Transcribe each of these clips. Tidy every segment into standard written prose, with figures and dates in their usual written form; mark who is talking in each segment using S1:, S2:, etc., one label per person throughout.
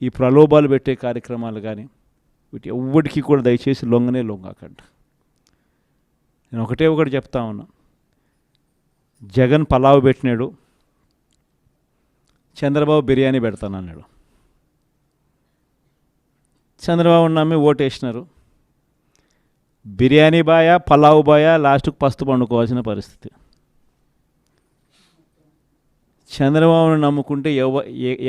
S1: ఈ ప్రలోభాలు పెట్టే కార్యక్రమాలు కానీ వీటి ఎవ్వడికి కూడా దయచేసి లొంగకండి. నేను ఒకటి చెప్తా ఉన్నా, జగన్ పలావ్ పెట్టినాడు, చంద్రబాబు బిర్యానీ పెడతానన్నాడు. చంద్రబాబు నమ్మి ఓటేసినారు. బిర్యానీ బాయా పలావ్ బాయా లాస్ట్కు పస్తు పండుకోవాల్సిన పరిస్థితి. చంద్రబాబును నమ్ముకుంటే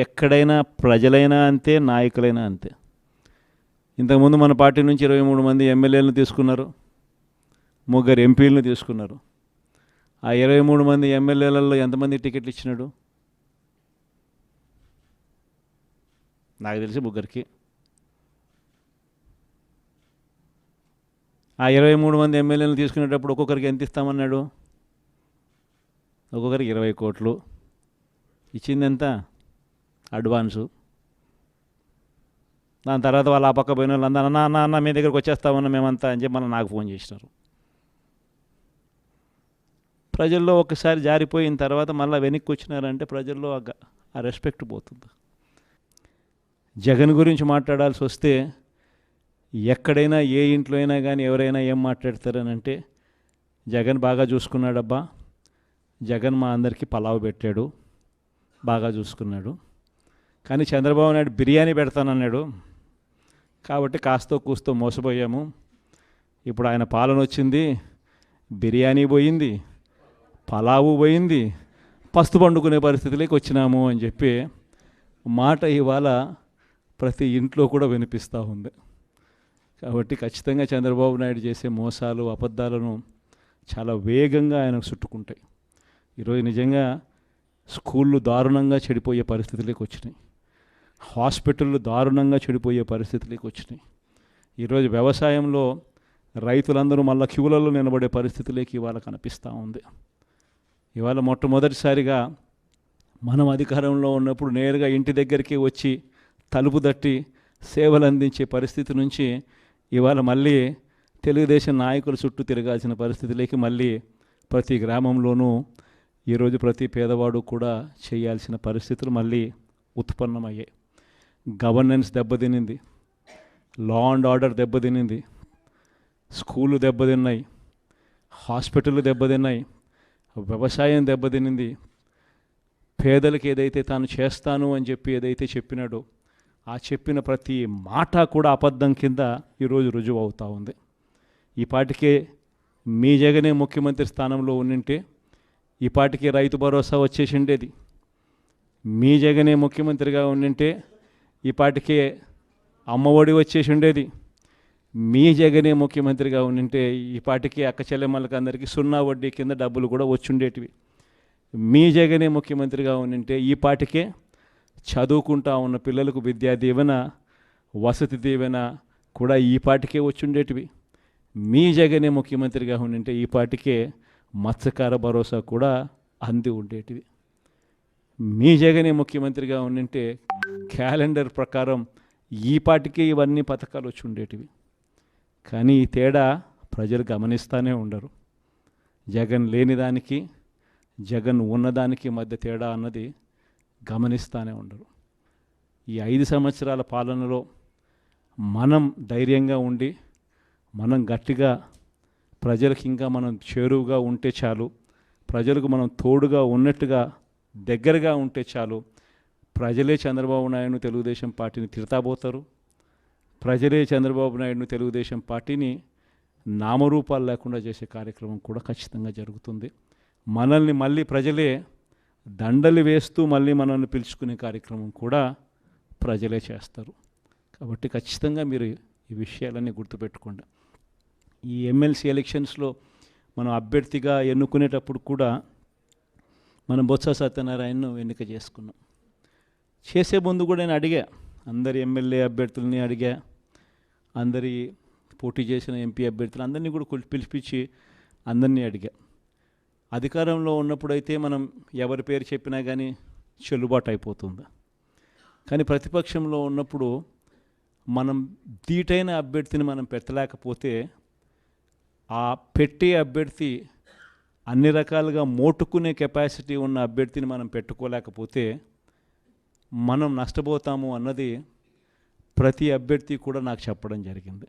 S1: ఎక్కడైనా ప్రజలైనా అంతే, నాయకులైనా అంతే. ఇంతకుముందు మన పార్టీ నుంచి 23 మంది ఎమ్మెల్యేలను తీసుకున్నారు, 3 ఎంపీలను తీసుకున్నారు. ఆ 23 మంది ఎమ్మెల్యేలలో ఎంతమంది టికెట్లు ఇచ్చినాడు? నాకు తెలిసి 3కి. ఆ 23 మంది ఎమ్మెల్యేలను తీసుకునేటప్పుడు ఒక్కొక్కరికి ఎంత ఇస్తామన్నాడు? ఒక్కొక్కరికి 20 కోట్లు. ఇచ్చింది ఎంత? అడ్వాన్సు. దాని తర్వాత వాళ్ళు ఆ పక్క పోయిన వాళ్ళు అందరూ అన్న మీ దగ్గరికి వచ్చేస్తామన్నా మేమంతా అని చెప్పి మళ్ళీ నాకు ఫోన్ చేసినారు. ప్రజల్లో ఒకసారి జారిపోయిన తర్వాత మళ్ళీ వెనక్కి వచ్చినారంటే ప్రజల్లో ఆ రెస్పెక్ట్ పోతుంది. జగన్ గురించి మాట్లాడాల్సి వస్తే ఎక్కడైనా ఏ ఇంట్లో అయినా కానీ ఎవరైనా ఏం మాట్లాడతారనంటే, జగన్ బాగా చూసుకున్నాడబ్బా, జగన్ మా అందరికీ పలావ్ పెట్టాడు, బాగా చూసుకున్నాడు. కానీ చంద్రబాబు నాయుడు బిర్యానీ పెడతానన్నాడు, కాబట్టి కాస్తో కూస్తో మోసపోయాము. ఇప్పుడు ఆయన పాలన వచ్చింది, బిర్యానీ పోయింది, పలావు పోయింది, పస్తు పండుకునే పరిస్థితిలోకి వచ్చినాము అని చెప్పి మాట ఇవాళ ప్రతి ఇంట్లో కూడా వినిపిస్తూ ఉంది. కాబట్టి ఖచ్చితంగా చంద్రబాబు నాయుడు చేసే మోసాలు, అబద్ధాలను చాలా వేగంగా ఆయనకు చుట్టుకుంటాయి. ఈరోజు నిజంగా స్కూళ్ళు దారుణంగా చెడిపోయే పరిస్థితులకు వచ్చినాయి, హాస్పిటళ్ళు దారుణంగా చెడిపోయే పరిస్థితులకు వచ్చినాయి. ఈరోజు వ్యవసాయంలో రైతులందరూ మళ్ళీ క్యూలలో నిలబడే పరిస్థితులకి ఇవాళ కనిపిస్తూ ఉంది. ఇవాళ మొట్టమొదటిసారిగా మనం అధికారంలో ఉన్నప్పుడు నేరుగా ఇంటి దగ్గరికి వచ్చి తలుపు తట్టి సేవలు అందించే పరిస్థితి నుంచి ఇవాళ మళ్ళీ తెలుగుదేశం నాయకుల చుట్టూ తిరగాల్సిన పరిస్థితిలోకి మళ్ళీ ప్రతి గ్రామంలోనూ ఈరోజు ప్రతి పేదవాడు కూడా చేయాల్సిన పరిస్థితులు మళ్ళీ ఉత్పన్నమయ్యాయి. గవర్నెన్స్ దెబ్బతినింది, లా అండ్ ఆర్డర్ దెబ్బతినింది, స్కూళ్ళు దెబ్బతిన్నాయి, హాస్పిటళ్ళు దెబ్బతిన్నాయి, వ్యవసాయం దెబ్బతినింది. పేదలకు ఏదైతే తాను చేస్తాను అని చెప్పి ఏదైతే చెప్పినాడో ఆ చెప్పిన ప్రతి మాట కూడా అబద్ధం కింద ఈరోజు రుజువు అవుతూ ఉంది. ఈ పాటికే మీ జగనే ముఖ్యమంత్రి స్థానంలో ఉండింటే ఈ పాటికే రైతు భరోసా వచ్చేసి ఉండేది. మీ జగనే ముఖ్యమంత్రిగా ఉండింటే ఈ పాటికే అమ్మఒడి వచ్చేసి ఉండేది. మీ జగనే ముఖ్యమంత్రిగా ఉండింటే ఈ పాటికి అక్క చెల్లెమ్మలకి అందరికీ 0 వడ్డీ కింద డబ్బులు కూడా వచ్చుండేటివి. మీ జగనే ముఖ్యమంత్రిగా ఉండింటే ఈ పాటికే చదువుకుంటా ఉన్న పిల్లలకు విద్యా దీవెన, వసతి దీవెన కూడా ఈ పాటికే వచ్చుండేటివి. మీ జగనే ముఖ్యమంత్రిగా ఉండింటే ఈ పాటికే మత్స్యకార భరోసా కూడా అంది ఉండేటివి. మీ జగనే ముఖ్యమంత్రిగా ఉండింటే క్యాలెండర్ ప్రకారం ఈ పాటికే ఇవన్నీ పథకాలు వచ్చి ఉండేటివి. కానీ ఈ తేడా ప్రజలు గమనిస్తూనే ఉండరు. జగన్ లేనిదానికి జగన్ ఉన్నదానికి మధ్య తేడా అన్నది గమనిస్తూనే ఉండరు. ఈ 5 సంవత్సరాల పాలనలో మనం ధైర్యంగా ఉండి మనం గట్టిగా ప్రజలకు ఇంకా మనం చేరువుగా ఉంటే చాలు, ప్రజలకు మనం తోడుగా ఉన్నట్టుగా దగ్గరగా ఉంటే చాలు. ప్రజలే చంద్రబాబు నాయుడును తెలుగుదేశం పార్టీని తిడతాబోతారు, ప్రజలే చంద్రబాబు నాయుడును తెలుగుదేశం పార్టీని నామరూపాలు లేకుండా చేసే కార్యక్రమం కూడా ఖచ్చితంగా జరుగుతుంది. మనల్ని మళ్ళీ ప్రజలే దండలు వేస్తూ మళ్ళీ మనల్ని పిలుచుకునే కార్యక్రమం కూడా ప్రజలే చేస్తారు. కాబట్టి ఖచ్చితంగా మీరు ఈ విషయాలన్నీ గుర్తుపెట్టుకోండి. ఈ ఎమ్మెల్సీ ఎలక్షన్స్లో మనం అభ్యర్థిగా ఎన్నుకునేటప్పుడు కూడా మనం బొత్స సత్యనారాయణను ఎన్నిక చేసుకున్నాం. చేసే ముందు కూడా నేను అడిగా, అందరి ఎమ్మెల్యే అభ్యర్థులని అడిగా, అందరి పోటీ చేసిన ఎంపీ అభ్యర్థులు అందరినీ కూడా పిలిపించి అందరినీ అడిగా. అధికారంలో ఉన్నప్పుడైతే మనం ఎవరి పేరు చెప్పినా కానీ చెల్లుబాటు అయిపోతుంది. కానీ ప్రతిపక్షంలో ఉన్నప్పుడు మనం ధీటైన అభ్యర్థిని మనం పెట్టలేకపోతే, ఆ పెట్టే అభ్యర్థి అన్ని రకాలుగా మోటుకునే కెపాసిటీ ఉన్న అభ్యర్థిని మనం పెట్టుకోలేకపోతే మనం నష్టపోతాము అన్నది ప్రతి అభ్యర్థి కూడా నాకు చెప్పడం జరిగింది.